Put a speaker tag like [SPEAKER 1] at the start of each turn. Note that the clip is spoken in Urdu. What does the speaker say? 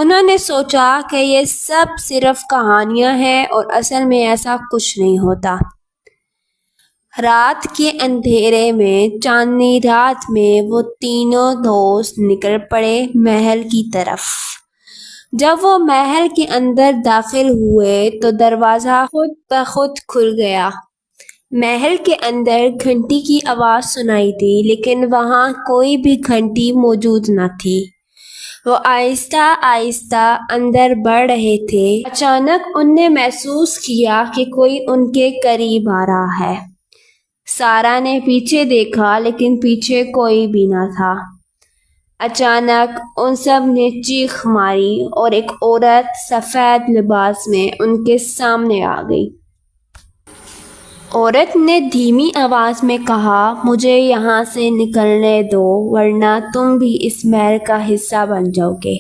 [SPEAKER 1] انہوں نے سوچا کہ یہ سب صرف کہانیاں ہیں اور اصل میں ایسا کچھ نہیں ہوتا۔ رات کے اندھیرے میں، چاندنی رات میں، وہ تینوں دوست نکل پڑے محل کی طرف۔ جب وہ محل کے اندر داخل ہوئے تو دروازہ خود بخود کھل گیا۔ محل کے اندر گھنٹی کی آواز سنائی دی، لیکن وہاں کوئی بھی گھنٹی موجود نہ تھی۔ وہ آہستہ آہستہ اندر بڑھ رہے تھے۔ اچانک ان نے محسوس کیا کہ کوئی ان کے قریب آ رہا ہے۔ سارا نے پیچھے دیکھا، لیکن پیچھے کوئی بھی نہ تھا۔ اچانک ان سب نے چیخ ماری اور ایک عورت سفید لباس میں ان کے سامنے آ گئی۔ عورت نے دھیمی آواز میں کہا، مجھے یہاں سے نکلنے دو ورنہ تم بھی اس محل کا حصہ بن جاؤ گے۔